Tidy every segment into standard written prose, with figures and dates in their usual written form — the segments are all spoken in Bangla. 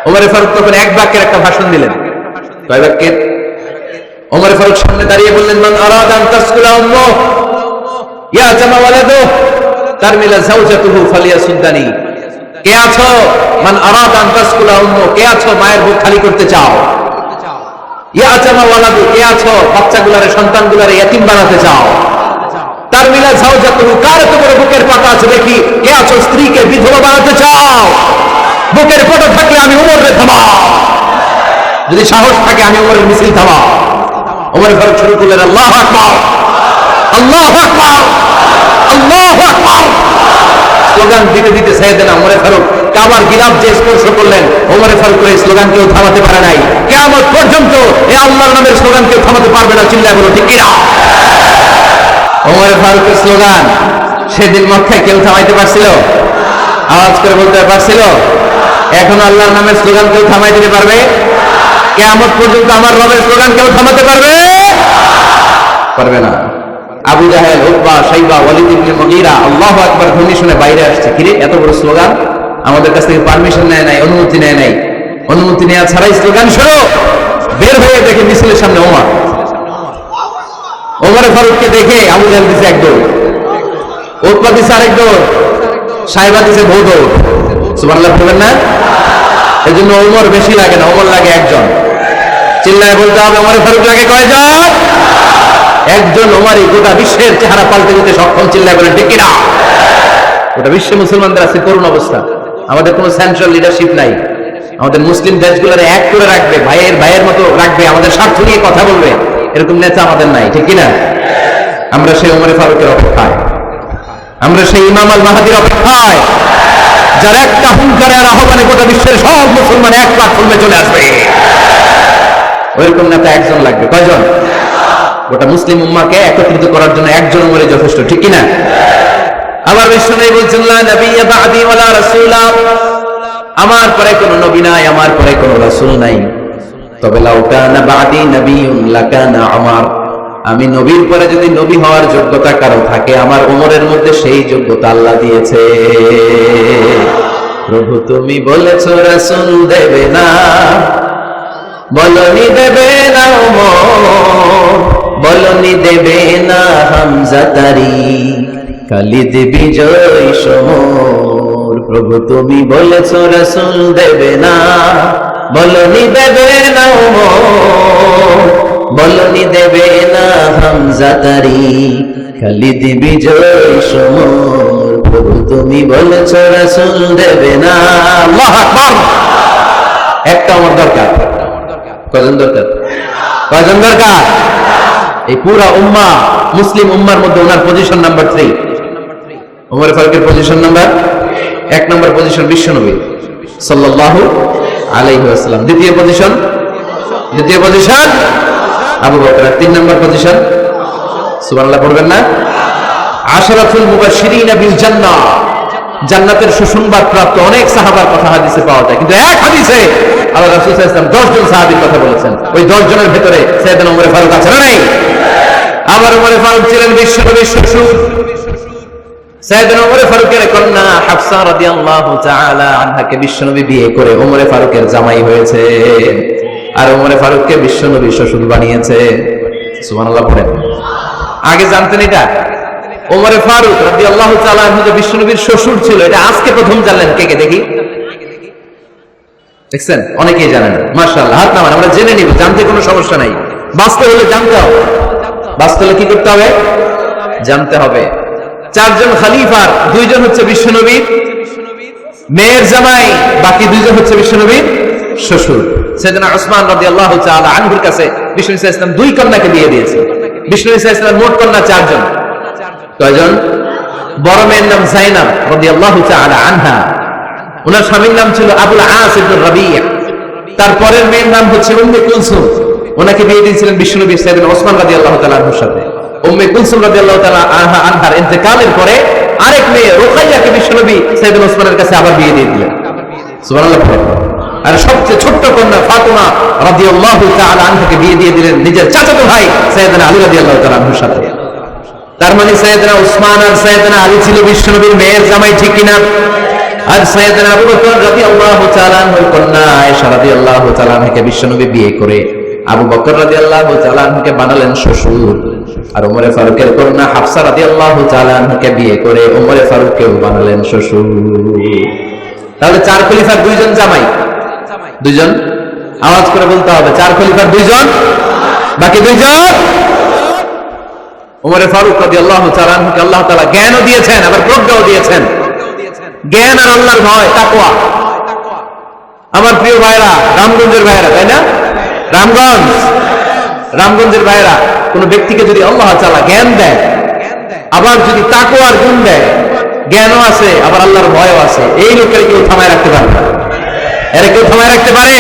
ওমর ফারুক তখন এক বাক্যের একটা ভাষণ দিলেন। কয় বাক্যের? ওমর ফারুক সামনে দাঁড়িয়ে বললেন, মান আরাদা আন তাসকুলা উম্মু ইয়া জামা ওয়ালাদু তারমিলা যাওজাতুহু ফালিয়াসুদ্দানি। কে আছো? মান আরাদা আন তাসকুলা উম্মু, কে আছো মায়ের বুক খালি করতে চাও? ইয়া জামা ওয়ালাদু, কে আছো বাচ্চাগুলারে সন্তানগুলারে ইতিম বানাতে চাও? তারমিলা যাওজাতুহু, কার এত বড় বুকের পাতা আছে দেখি, কে আছো স্ত্রীকে বিধবা বানাতে চাও? বুকের পাতা থাকলে আমি ওমরে থামাও, যদি সাহস থাকে আমি ওমরের মিছিল থামাও। ওমর ফারুক শুরু করলেন, আল্লাহু আকবার, আল্লাহু আকবার, আল্লাহু আকবার। স্লোগান দিতে দিতে সাইয়েদনা ওমর ফারুক কাবার গিলাফ যে স্পর্শ করলেন, ওমর ফারুকের এই স্লোগান কেউ থামাতে পারে নাই। কিয়ামত পর্যন্ত এই আল্লাহর নামের স্লোগান কেউ থামাতে পারবে না। চিল্লায় বলো ঠিক কিনা? ওমর ফারুকের স্লোগান সেদিন মক্কায় কেউ থামাইতে পারছিল? আওয়াজ করে বলতে পারছিল? এখন আল্লাহর নামের স্লোগান কেউ থামাই দিতে পারবে? কিয়ামত পর্যন্ত আমার রবের স্লোগান কেউ থামাতে পারবে? পারবে না। আবু জাহেল, উতবা, শাইবা, ওয়ালিদ ইবনে মুগীরা আল্লাহু আকবার ধ্বনি শুনে বাইরে আসছে। কিরে এত বড় স্লোগান, আমাদের কাছ থেকে পারমিশন নেয় নাই, অনুমতি নেয় নাই। অনুমতি নেওয়া ছাড়াই স্লোগান শুরু। বের হয়ে দেখে মিছিলের সামনে ওমর। ওমর ফারুককে দেখে আবু জাহেল দিছে এক দৌড়, উতবা দিছে আরেক দৌড়, শাইবা দিছে বহু দৌড়। সুবহানাল্লাহ বলবেন না? এই জন্য ওমর বেশি লাগে না, ওমর লাগে একজন। চিল্লায় বলতে হবে, ওমর ফারুক লাগে কয়জন? একজন। ওমরই গোটা বিশ্বের চেহারা পাল্টে দিতে সক্ষম। চিল্লায় বলেন ঠিক কিনা? গোটা বিশ্বে মুসলমানদের আছে করুণ অবস্থা। আমাদের কোনো সেন্ট্রাল লিডারশিপ নাই। আমাদের মুসলিম দেশগুলোর এক করে রাখবে, ভাইয়ের ভাইয়ের মতো রাখবে, আমাদের স্বার্থ নিয়ে কথা বলবে, এরকম নেতা আমাদের নাই। ঠিক কিনা? আমরা সেই ওমর ফারুকের অপেক্ষায়, আমরা সেই ইমাম আল মাহদির অপেক্ষায়, যার একটা হুঙ্কারে আর আহ্বানে গোটা বিশ্বের সব মুসলমান এক প্ল্যাটফর্মে চলে আসবে। ওইরকম নেতা একজন লাগবে। কয়জন? গোটা মুসলিম উম্মাহকে একত্রিত করার জন্য একজন ওমরই যথেষ্ট। ঠিক কিনা? আবার বিশ্বনবী বলছেন, লা নাবিয়্যা বা'দি ওয়ালা রাসূলা, আমার পরে কোনো নবী নাই, আমার পরে কোনো রাসূল নাই। তবে লাউ কানা বা'দি নাবিয়্যুন লাকানা উমর, আমি নবীর পরে যদি নবী হওয়ার যোগ্যতা কারো থাকে, আমার ওমরের মধ্যে সেই যোগ্যতা আল্লাহ দিয়েছে। প্রভু তুমি বলেছো রাসূল দেবে না, বলনি দেবে না ওমর, বলনি দেবে না হামজা তারিক, খালিদ বিজয় সমর। প্রভু তুমি বলেছো রাসূল দেবে না, বলনি দেবে না ওমর, বলনি দেবে না হামজা তারিক, খালিদ বিজয় সমর। প্রভু তুমি বলেছো রাসূল দেবে না। আল্লাহু আকবার। একটা আমার দরকার। কয়জন দরকার? কয়জন দরকার? এই পুরা উম্মাহ, মুসলিম উম্মার মধ্যে ওনার পজিশন নাম্বার 3। ওমর ফারুকের পজিশন নাম্বার 1 নম্বর পজিশন বিশ্বনবী সাল্লাল্লাহু আলাইহি ওয়াসাল্লাম। দ্বিতীয় পজিশন আবু বকর। 3 নম্বর পজিশন সুবহানাল্লাহ পড়বেন না? আশরাফুল মুবাশশিরিনা বিল জান্নাহ, জান্নাতের সুসংবাদ প্রাপ্ত অনেক সাহাবার কথা হাদিসে পাওয়া যায়, কিন্তু এক হাদিসে আল্লাহ রাসূল সাল্লাল্লাহু আলাইহি ওয়াসাল্লাম 10 জন সাহাবীর কথা বলেছেন। ওই 10 জনের ভেতরে সাইয়েদনা ওমর ফারুক আছে না নাই? আবার ওমর ফারুক ছিলেন বিশ্বনবীর শ্বশুর। সাইয়েদনা ওমর ফারুকের কন্যা হাফসা রাদিয়াল্লাহু তাআলা আনহাকে বিশ্বনবী বিয়ে করে ওমর ফারুকের জামাই হয়েছে, আর ওমর ফারুককে বিশ্বনবী শ্বশুর বানিয়েছে। সুবহানাল্লাহ পড়েন। আগে জানতেন এটা? ওমর ফারুক রাদিয়াল্লাহু তাআলা আনহু যে বিশ্বনবীর শ্বশুর ছিল, এটা আজকে প্রথম জানলেন। কে কে দেখি? দেখছেন? অনেকেই জানেন না। মাশাআল্লাহ, হাত নামান, আমরা জেনে নিব, জানতে কোনো সমস্যা নাই। বাঁচতে হলে জানতে হবে। বাঁচতে হলে কি করতে হবে? জানতে হবে। 4 জন খলিফার 2 জন হচ্ছে বিশ্বনবীর মেয়ের জামাই, বাকি 2 জন হচ্ছে বিশ্বনবীর শ্বশুর। সাইয়েদনা উসমান রাদিয়াল্লাহু তাআলা আনহুর কাছে বিশ্বনবী সাল্লাল্লাহু আলাইহি ওয়াসাল্লাম 2 কন্যাকে বিয়ে দিয়েছে। বিশ্বনবী সাল্লাল্লাহু আলাইহি ওয়াসাল্লাম মোট কন্যা 4 জন। কয়জন? বড় মেয়ের নাম যায়েনব রাদিয়াল্লাহু তাআলা আনহা, ওনার স্বামীর নাম ছিল আবুল আস ইবনে রাবিয়া। তারপরের মেয়ের নাম হচ্ছে উম্মে কুলসুম, ওনাকে বিয়ে দিয়েছিলেন বিশ্বনবী সাইয়েদনা ওসমান রাদিয়াল্লাহু তাআলা আনহুর সাথে। উম্মে কুলসুম রাদিয়াল্লাহু তাআলা আনহার ইন্তেকালের পরে আরেক মেয়ে রুকাইয়াকে বিশ্বনবী সাইয়েদনা ওসমানের কাছে আবার বিয়ে দিয়ে দিলেন। সুবহানাল্লাহ। আর সবচেয়ে ছোট্ট কন্যা ফাতিমা রাদিয়াল্লাহু তাআলা আনহাকে বিয়ে দিয়ে দিলেন নিজের চাচাতো ভাই সাইয়েদনা আলী রাদিয়াল্লাহু তাআলা আনহুর সাথে। তার মানে সাইয়েদনা উসমান আর সাইয়েদনা আলী ছিল বিশ্বনবীর মেয়ের জামাই। ঠিক কিনা? আর সাইয়েদনা আবু বকর রাদিয়াল্লাহু তাআলা আনহুর কন্যা আয়েশা রাদিয়াল্লাহু তাআলা আনহাকে বিশ্বনবী বিয়ে করে আবু বকর রাদিয়াল্লাহু তাআলা আনহুকে বানালেন শ্বশুর, আর ওমরে ফারুকের কন্যা হাফসা রাদিয়াল্লাহু তাআলা আনহাকে বিয়ে করে ওমরে ফারুককেও বানালেন শ্বশুর। তাহলে চার খলিফার দুইজন জামাই, দুইজন, আওয়াজ করে বলতে হবে, চার খলিফার দুইজন, বাকি দুইজন। ওমরে ফারুক রাদিয়াল্লাহু তাআলা আনহুকে আল্লাহ তাআলা জ্ঞানও দিয়েছেন, আবার প্রজ্ঞাও দিয়েছেন। জ্ঞান আর আল্লাহর ভয়, তাকওয়া। আমার প্রিয় ভাইরা, রামগঞ্জের ভাইরা, তাই না? রামগঞ্জের ভাইরা, কোন ব্যক্তিকে যদি আল্লাহ তাআলা জ্ঞান দেয়, আবার যদি তাকওয়ার গুণ দেয়, জ্ঞানও আছে আবার আল্লাহর ভয়ও আছে, এই লোকের কেউ থামায় রাখতে পারে না। এর কেউ থামায় রাখতে পারে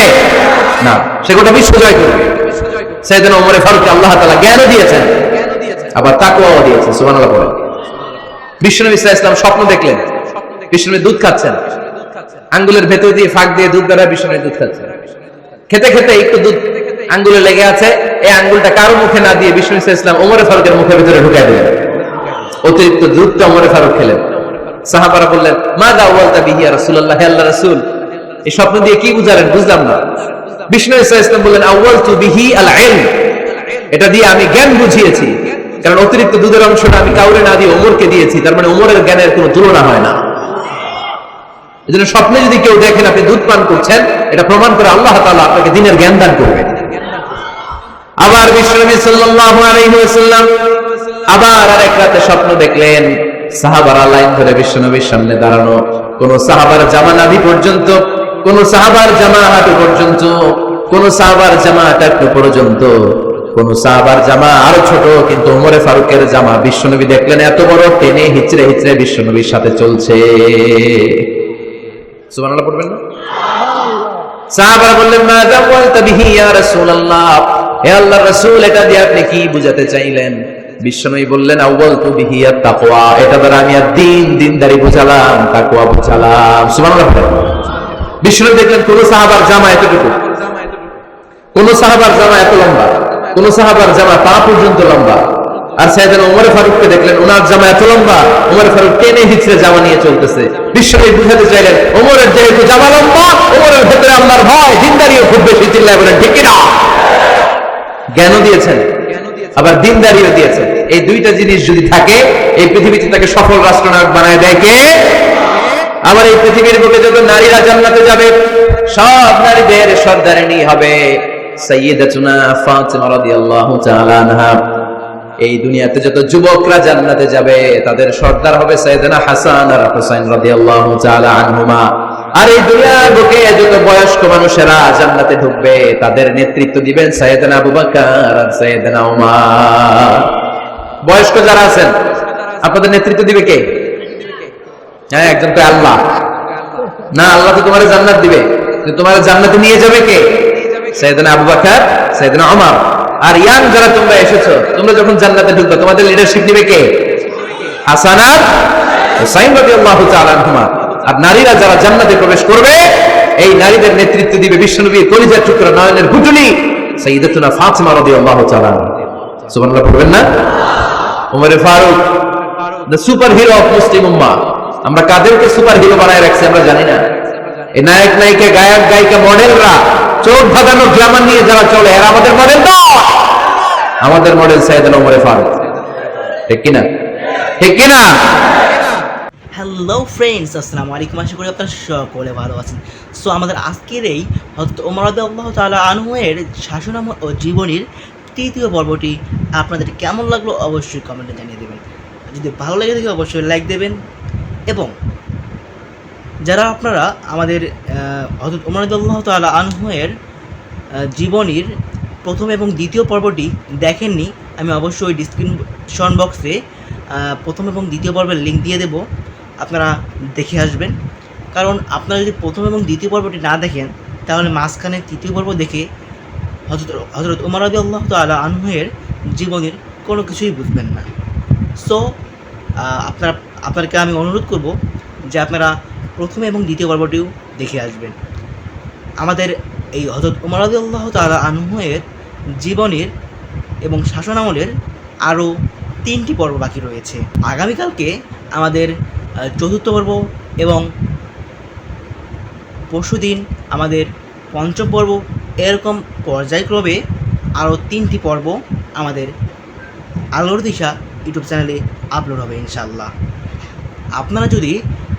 না, সে গোটা বিশ্ব জয় করবে। সাইয়েদনা ওমরে ফারুককে আল্লাহ তাআলা জ্ঞানও দিয়েছেন, আবার তাকওয়াও দিয়েছেন। সুবহানাল্লাহ বলেন। বিশ্বনবী সাল্লাল্লাহু আলাইহি ওয়াসাল্লাম স্বপ্ন দেখলেন, বিশ্বনবী দুধ খাচ্ছেন, আঙ্গুলের ভেতর দিয়ে ফাঁক দিয়ে দুধ দ্বারা বিশ্বনবী দুধ খাচ্ছেন। খেতে খেতে একটু দুধ আঙ্গুলে লেগে আছে, এই আঙ্গুলটা কারো মুখে না দিয়ে বিশ্বনবী সাল্লাল্লাহু আলাইহি ওয়াসাল্লাম ওমরে ফারুকের মুখের ভিতরে ঢুকাই দিলেন। অতিরিক্ত দুধটা ওমরে ফারুক খেলেন। সাহাবারা বললেন, মাযা ওয়ালতা বিহি ইয়া রাসূলুল্লাহ, হে আল্লাহর রাসূল, এই স্বপ্ন দিয়ে কি বুঝালেন, বুঝলাম না। বিষ্ণু ইসা ইসলাম বললেন, আউয়ালতু বিহি আল ইলম, এটা দিয়ে আমি জ্ঞান বুঝিয়েছি, কারণ অতিরিক্ত দুধের অংশটা আমি কাউরে না দিয়ে ওমরকে দিয়েছি, তার মানে ওমরের জ্ঞানের কোনো তুলনা হয় না। এজন্য স্বপ্নে যদি কেউ দেখেন আপনি দুধ পান করছেন, এটা প্রমাণ করে আল্লাহ তাআলা আপনাকে দ্বীনের জ্ঞান দান করবেন। আবার বিশ্বনবী সাল্লাল্লাহু আলাইহি ওয়াসাল্লাম আবার আরেক রাতে স্বপ্ন দেখলেন, সাহাবারা লাইন ধরে বিশ্বনবীর সামনে দাঁড়ানো, কোন সাহাবার জামা নাভি পর্যন্ত, কোন সাহাবার জামা হাঁটু পর্যন্ত, কোন সাহাবার জামা টাকটু পর্যন্ত, কোন সাহাবার জামা আরো ছোট, কিন্তু ওমরে ফারুকের জামা বিশ্বনবী দেখলেন এত বড়, টেনে হিচড়ে হিচড়ে বিশ্বনবীর সাথে চলছে। সুবহানাল্লাহ পড়বেন না? সাহাবারা বললেন, মাযা ওয়ালতা বিহি ইয়া রাসূলুল্লাহ, হে আল্লাহর রাসূল, এটা দিয়ে আপনি কি বুঝাতে চাইলেন? বিশ্বনবী বললেন, আউয়ালতু বিহি আত তাকওয়া, এটা দ্বারা আমি দিনদারি বুঝালাম, তাকওয়া বুঝালাম। সুবহানাল্লাহ। বিশ্বনবী দেখলেন কোন সাহাবার জামা এতটুকু, কোন সাহাবার জামা এত লম্বা, কোন সাহাবার জামা পা পর্যন্ত লম্বা, আর সাইয়েদনা ওমর ফারুককে দেখলেন ওনার জামা এত লম্বা, ওমর ফারুক টেনে হিচড়ে জামা নিয়ে চলতেছে। বিশ্বনবী বুঝাতে চাইলেন, ওমরের যেহেতু জামা লম্বা, ওমরের ভেতরে আল্লাহর ভয়, দিনদারিও খুব বেশি। চিল্লায় বলেন ঠিক কিনা? জ্ঞানও দিয়েছেন, আবার দিনদারিও দিয়েছেন। এই দুইটা জিনিস যদি থাকে, এই পৃথিবীতে তাকে সফল রাষ্ট্রনায়ক বানায় দেয় কে? আবার এই পৃথিবীর বুকে যত নারীরা জান্নাতে যাবে, সব নারীদের সর্দারিনী হবে সাইয়্যিদাতুনা ফাতিমা রাদিয়াল্লাহু তাআলা আনহা। এই দুনিয়াতে যত যুবকরা জান্নাতে যাবে, তাদের সর্দার হবে সাইয়েদনা হাসান আর হুসাইন রাদিয়াল্লাহু তাআলা আনহুমা। আর এই দুনিয়ার বুকে যত বয়স্ক মানুষেরা জান্নাতে ঢুকবে, তাদের নেতৃত্ব দিবেন সাইয়েদনা আবু বকর আর সাইয়েদনা ওমর। বয়স্ক যারা আছেন, আপনাদের নেতৃত্ব দিবে কে? হ্যাঁ, একজন তো আল্লাহ না, আল্লাহ তো তোমার জান্নাত দিবে, তোমার জান্নাতে নিয়ে যাবে কে? সাইয়েদনা আবু বকর, সাইয়েদনা ওমর। আর ইয়াং যারা তোমরা এসেছো, তোমরা যখন জান্নাতে ঢুকবে, তোমাদের লিডারশিপ নিবে কে? হাসান আর হুসাইন রাদিয়াল্লাহু তাআলা আনহুমা। আর নারীরা যারা জান্নাতে প্রবেশ করবে, এই নারীদের নেতৃত্ব দিবে বিশ্বনবীর কলিজার টুকরা, নয়নের গুটুলি সাইয়্যিদাতুনা ফাতিমা রাদিয়াল্লাহু তাআলা। সুবহানাল্লাহ পড়বেন না? Omar Farooq, the superhero of Muslim উম্মাহ। আমরা কাদেরকে সুপার হিরো বানায় রাখছি আমরা জানি না। এই নায়ক নায়িকা, গায়ক গায়িকা, মডেলরা, চোখ ধাঁধানো গ্ল্যামার নিয়ে যারা চলে, এরা আমাদের মডেল না। আমাদের মডেল সাইয়েদনা ওমর ফারুক। ঠিক কিনা? ঠিক কিনা? হ্যালো ফ্রেন্ডস, আসসালামু আলাইকুম। আশা করি আপনারা সকলে ভালো আছেন। সো আমাদের আজকের এই হযরত ওমর রাদিয়াল্লাহু তাআলা আনহু এর শাসনামল ও জীবনীর তৃতীয় পর্বটি আপনাদের কেমন লাগলো অবশ্যই কমেন্টে জানিয়ে দেবেন। যদি ভালো লেগে থাকে অবশ্যই লাইক দেবেন, এবং যারা আপনারা আমাদের হযরত ওমর রাদিয়াল্লাহু তাআলা আনহু এর জীবনীর প্রথম এবং দ্বিতীয় পর্বটি দেখেননি, আমি অবশ্যই ডিসক্রিপশন বক্সে প্রথম এবং দ্বিতীয় পর্বের লিঙ্ক দিয়ে দেব, আপনারা দেখে আসবেন। কারণ আপনারা যদি প্রথম এবং দ্বিতীয় পর্বটি না দেখেন, তাহলে মাঝখানে তৃতীয় পর্ব দেখে হযরত ওমর রাদিয়াল্লাহু তাআলা আনহু এর জীবনের কোনো কিছুই বুঝবেন না। সো আপনাদেরকে আমি অনুরোধ করব যে আপনারা প্রথম এবং দ্বিতীয় পর্বটিও দেখে আসবেন। আমাদের এই হযরত ওমর রাদিয়াল্লাহু তাআলা আনহু এর জীবনের এবং শাসনামলের আরও 3টি পর্ব বাকি রয়েছে। আগামীকালকে আমাদের চতুর্থ পর্ব এবং পরশুদিন আমাদের পঞ্চম পর্ব, এরকম পর্যায়ক্রমে আরও 3টি পর্ব আমাদের আলোর দিশা ইউটিউব চ্যানেলে আপলোড হবে ইনশাআল্লাহ। আপনারা যদি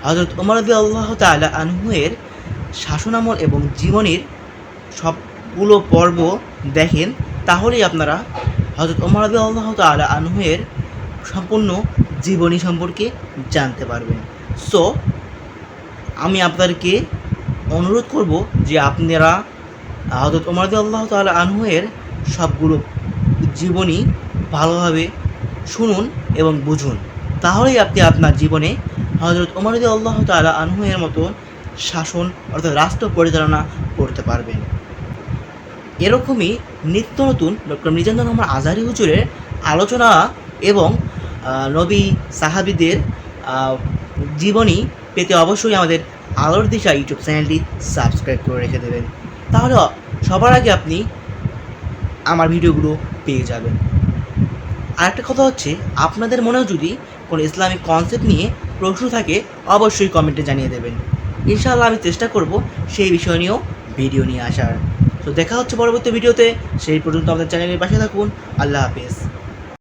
হযরত ওমর রাদিয়াল্লাহু তাআলা আনহু-এর শাসনামল এবং জীবনীর সবগুলো পর্ব দেখেন, তাহলেই আপনারা হযরত ওমর রাদিয়াল্লাহু তাআলা আনহু-এর সম্পূর্ণ জীবনী সম্পর্কে জানতে পারবেন। সো আমি আপনাদেরকে অনুরোধ করব যে আপনারা হযরত ওমর রাদিয়াল্লাহু তাআলা আনহু-এর সবগুলো জীবনী ভালোভাবে শুনুন এবং বুঝুন, তাহলেই আপনি আপনার জীবনে হযরত ওমর রাদিয়াল্লাহু তাআলা আনহু-এর মতো শাসন অর্থাৎ রাষ্ট্র পরিচালনা করতে পারবেন। এরকমই নিত্য নতুন ডক্টর মিজানুর রহমান আজহারী হুজুরের আলোচনা এবং নবী সাহাবীদের জীবনী পেতে অবশ্যই আমাদের আলোর দিশা ইউটিউব চ্যানেলটি সাবস্ক্রাইব করে রেখে দেবেন, তাহলে সবার আগে আপনি আমার ভিডিওগুলো পেয়ে যাবেন। আরেকটা কথা হচ্ছে, আপনাদের মনেও যদি কোনো ইসলামিক কনসেপ্ট নিয়ে প্রশ্ন থাকে অবশ্যই কমেন্টে জানিয়ে দেবেন। ইনশাআল্লাহ আমি চেষ্টা করব সেই বিষয় নিয়েও ভিডিও নিয়ে আসার। তো দেখা হচ্ছে পরবর্তী ভিডিওতে, সেই পর্যন্ত আমাদের চ্যানেলের পাশে থাকুন। আল্লাহ হাফেজ।